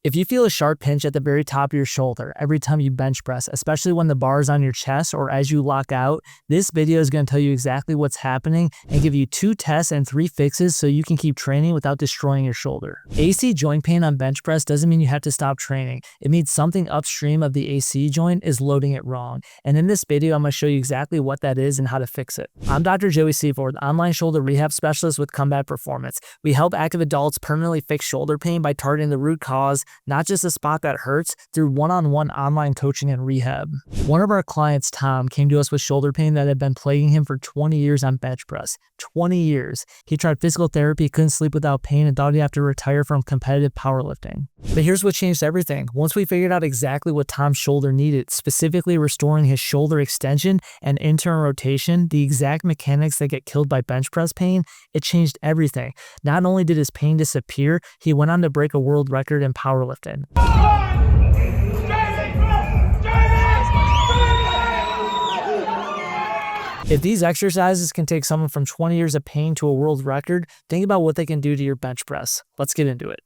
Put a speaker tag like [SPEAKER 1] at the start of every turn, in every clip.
[SPEAKER 1] If you feel a sharp pinch at the very top of your shoulder every time you bench press, especially when the bar is on your chest or as you lock out, this video is going to tell you exactly what's happening and give you 2 tests and 3 fixes so you can keep training without destroying your shoulder. AC joint pain on bench press doesn't mean you have to stop training. It means something upstream of the AC joint is loading it wrong. And in this video, I'm going to show you exactly what that is and how to fix it. I'm Dr. Joey Seyforth, online shoulder rehab specialist with Combat Performance. We help active adults permanently fix shoulder pain by targeting the root cause, not just a spot that hurts, through one-on-one online coaching and rehab. One of our clients, Tom, came to us with shoulder pain that had been plaguing him for 20 years on bench press. 20 years. He tried physical therapy, couldn't sleep without pain, and thought he'd have to retire from competitive powerlifting. But here's what changed everything. Once we figured out exactly what Tom's shoulder needed, specifically restoring his shoulder extension and internal rotation, the exact mechanics that get killed by bench press pain, it changed everything. Not only did his pain disappear, he went on to break a world record in powerlifting. If these exercises can take someone from 20 years of pain to a world record, think about what they can do to your bench press. Let's get into it.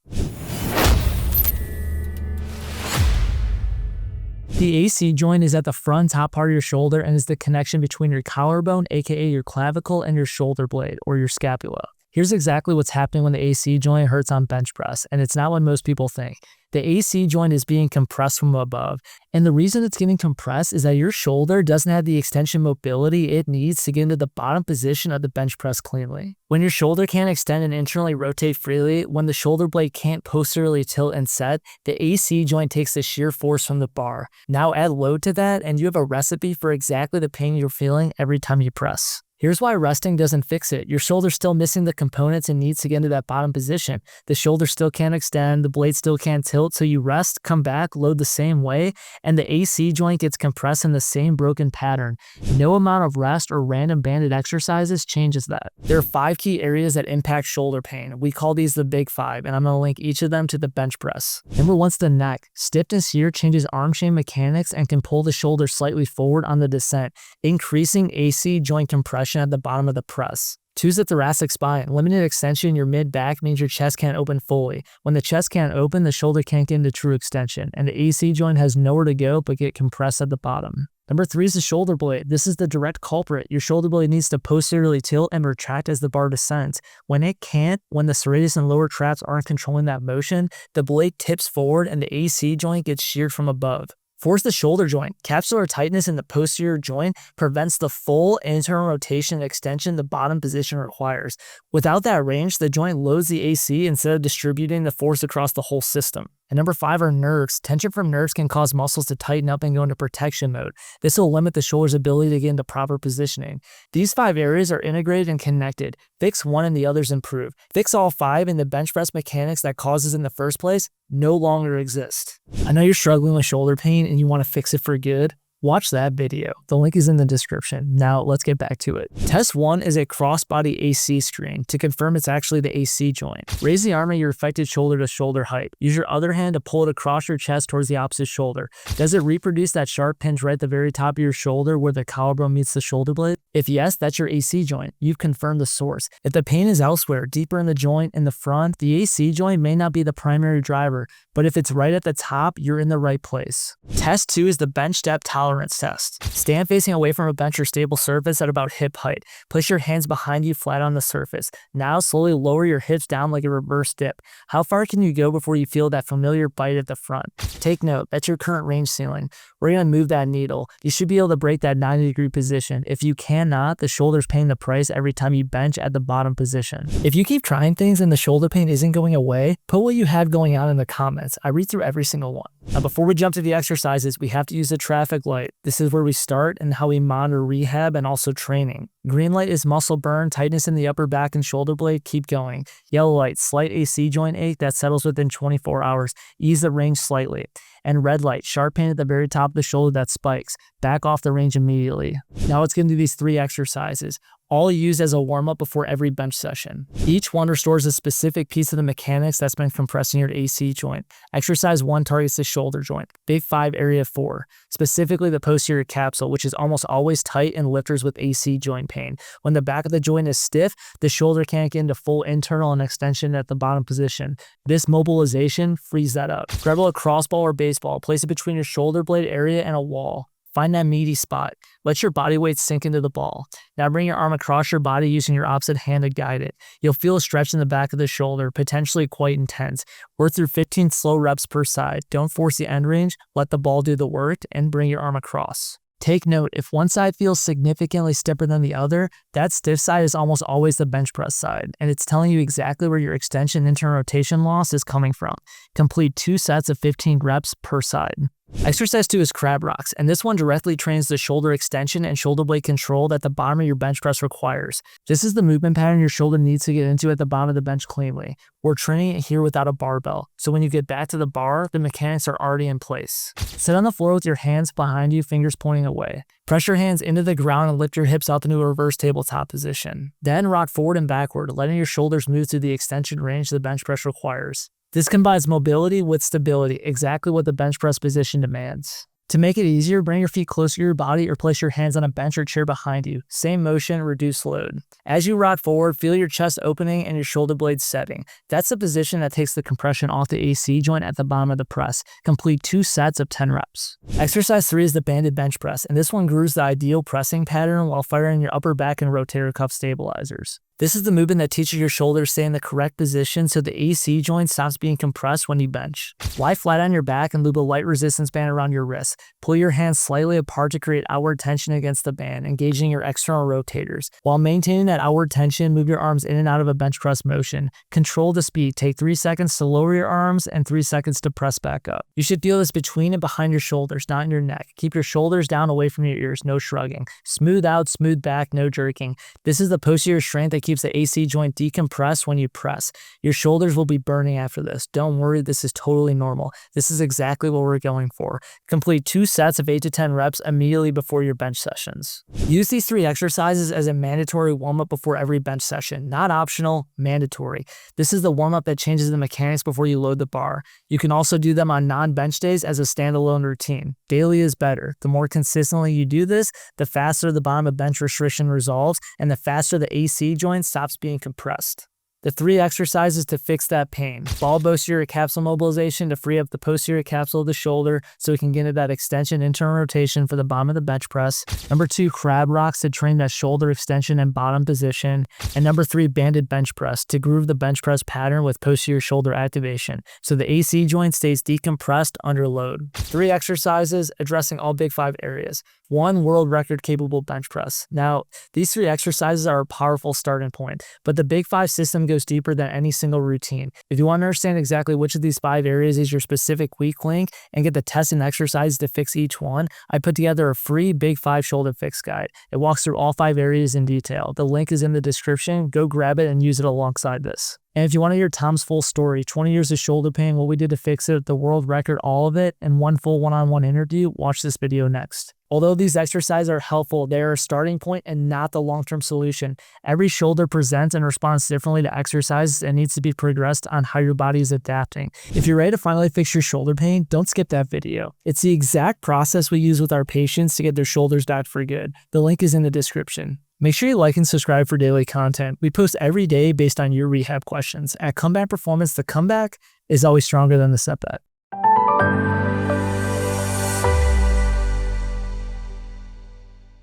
[SPEAKER 1] The AC joint is at the front top part of your shoulder and is the connection between your collarbone, aka your clavicle, and your shoulder blade, or your scapula. Here's exactly what's happening when the AC joint hurts on bench press, and it's not what most people think. The AC joint is being compressed from above, and the reason it's getting compressed is that your shoulder doesn't have the extension mobility it needs to get into the bottom position of the bench press cleanly. When your shoulder can't extend and internally rotate freely, when the shoulder blade can't posteriorly tilt and set, the AC joint takes the shear force from the bar. Now add load to that, and you have a recipe for exactly the pain you're feeling every time you press. Here's why resting doesn't fix it. Your shoulder's still missing the components it needs to get into that bottom position. The shoulder still can't extend, the blade still can't tilt, so you rest, come back, load the same way, and the AC joint gets compressed in the same broken pattern. No amount of rest or random banded exercises changes that. There are 5 key areas that impact shoulder pain. We call these the big 5, and I'm going to link each of them to the bench press. Number 1's the neck. Stiffness here changes arm chain mechanics and can pull the shoulder slightly forward on the descent, increasing AC joint compression at the bottom of the press. 2's the thoracic spine. Limited extension in your mid-back means your chest can't open fully. When the chest can't open, the shoulder can't get into true extension, and the AC joint has nowhere to go but get compressed at the bottom. Number 3 is the shoulder blade. This is the direct culprit. Your shoulder blade needs to posteriorly tilt and retract as the bar descends. When it can't, when the serratus and lower traps aren't controlling that motion, the blade tips forward and the AC joint gets sheared from above. 4's the shoulder joint. Capsular tightness in the posterior joint prevents the full internal rotation and extension the bottom position requires. Without that range, the joint loads the AC instead of distributing the force across the whole system. And number 5 are nerves. Tension from nerves can cause muscles to tighten up and go into protection mode. This will limit the shoulder's ability to get into proper positioning. These 5 areas are integrated and connected. Fix one and the others improve. Fix all 5 and the bench press mechanics that causes in the first place no longer exist. I know you're struggling with shoulder pain and you want to fix it for good. Watch that video. The link is in the description. Now let's get back to it. Test 1 is a cross-body AC screen to confirm it's actually the AC joint. Raise the arm of your affected shoulder to shoulder height. Use your other hand to pull it across your chest towards the opposite shoulder. Does it reproduce that sharp pinch right at the very top of your shoulder where the collarbone meets the shoulder blade? If yes, that's your AC joint. You've confirmed the source. If the pain is elsewhere, deeper in the joint, in the front, the AC joint may not be the primary driver, but if it's right at the top, you're in the right place. Test 2 is the bench depth tolerance test. Stand facing away from a bench or stable surface at about hip height. Place your hands behind you flat on the surface. Now slowly lower your hips down like a reverse dip. How far can you go before you feel that familiar bite at the front? Take note, that's your current range ceiling. We're going to move that needle. You should be able to break that 90-degree position. If you cannot, the shoulder's paying the price every time you bench at the bottom position. If you keep trying things and the shoulder pain isn't going away, put what you have going on in the comments. I read through every single one. Now, before we jump to the exercises, we have to use the traffic light. This is where we start and how we monitor rehab and also training. Green light is muscle burn, tightness in the upper back and shoulder blade, keep going. Yellow light, slight AC joint ache that settles within 24 hours, ease the range slightly. And red light, sharp pain at the very top of the shoulder that spikes, back off the range immediately. Now let's get into these 3 exercises. all used as a warm-up before every bench session. Each one restores a specific piece of the mechanics that's been compressing your AC joint. Exercise 1 targets the shoulder joint, Big 5 area 4, specifically the posterior capsule, which is almost always tight in lifters with AC joint pain. When the back of the joint is stiff, the shoulder can't get into full internal and extension at the bottom position. This mobilization frees that up. Grab a lacrosse ball or baseball, place it between your shoulder blade area and a wall. Find that meaty spot. Let your body weight sink into the ball. Now bring your arm across your body using your opposite hand to guide it. You'll feel a stretch in the back of the shoulder, potentially quite intense. Work through 15 slow reps per side. Don't force the end range. Let the ball do the work and bring your arm across. Take note, if one side feels significantly stiffer than the other, that stiff side is almost always the bench press side, and it's telling you exactly where your extension internal rotation loss is coming from. Complete 2 sets of 15 reps per side. Exercise 2 is crab rocks, and this one directly trains the shoulder extension and shoulder blade control that the bottom of your bench press requires. This is the movement pattern your shoulder needs to get into at the bottom of the bench cleanly. We're training it here without a barbell, so when you get back to the bar, the mechanics are already in place. Sit on the floor with your hands behind you, fingers pointing away. Press your hands into the ground and lift your hips out into a reverse tabletop position. Then rock forward and backward, letting your shoulders move through the extension range the bench press requires. This combines mobility with stability, exactly what the bench press position demands. To make it easier, bring your feet closer to your body or place your hands on a bench or chair behind you. Same motion, reduce load. As you rock forward, feel your chest opening and your shoulder blades setting. That's the position that takes the compression off the AC joint at the bottom of the press. Complete 2 sets of 10 reps. Exercise 3 is the banded bench press, and this one grooves the ideal pressing pattern while firing your upper back and rotator cuff stabilizers. This is the movement that teaches your shoulders to stay in the correct position so the AC joint stops being compressed when you bench. Lie flat on your back and loop a light resistance band around your wrist. Pull your hands slightly apart to create outward tension against the band, engaging your external rotators. While maintaining that outward tension, move your arms in and out of a bench press motion. Control the speed. Take 3 seconds to lower your arms and 3 seconds to press back up. You should feel this between and behind your shoulders, not in your neck. Keep your shoulders down away from your ears, no shrugging. Smooth out, smooth back, no jerking. This is the posterior strength that keeps the AC joint decompressed when you press. Your shoulders will be burning after this. Don't worry, this is totally normal. This is exactly what we're going for. Complete 2 sets of 8 to 10 reps immediately before your bench sessions. Use these 3 exercises as a mandatory warm-up before every bench session. Not optional, mandatory. This is the warm-up that changes the mechanics before you load the bar. You can also do them on non-bench days as a standalone routine. Daily is better. The more consistently you do this, the faster the bottom of bench restriction resolves and the faster the AC joint stops being compressed. The 3 exercises to fix that pain. Ball posterior capsule mobilization to free up the posterior capsule of the shoulder so we can get into that extension internal rotation for the bottom of the bench press. Number 2, crab rocks to train that shoulder extension and bottom position. And number 3, banded bench press to groove the bench press pattern with posterior shoulder activation so the AC joint stays decompressed under load. 3 exercises addressing all Big 5 areas. 1 world record capable bench press. Now, these 3 exercises are a powerful starting point, but the Big 5 system goes deeper than any single routine. If you want to understand exactly which of these 5 areas is your specific weak link and get the tests and exercises to fix each one, I put together a free Big 5 shoulder fix guide. It walks through all 5 areas in detail. The link is in the description. Go grab it and use it alongside this. And if you want to hear Tom's full story, 20 years of shoulder pain, what we did to fix it, the world record, all of it, and 1 full one-on-one interview, watch this video next. Although these exercises are helpful, they are a starting point and not the long-term solution. Every shoulder presents and responds differently to exercises and needs to be progressed on how your body is adapting. If you're ready to finally fix your shoulder pain, don't skip that video. It's the exact process we use with our patients to get their shoulders back for good. The link is in the description. Make sure you like and subscribe for daily content. We post every day based on your rehab questions. At Comeback Performance, the comeback is always stronger than the setback.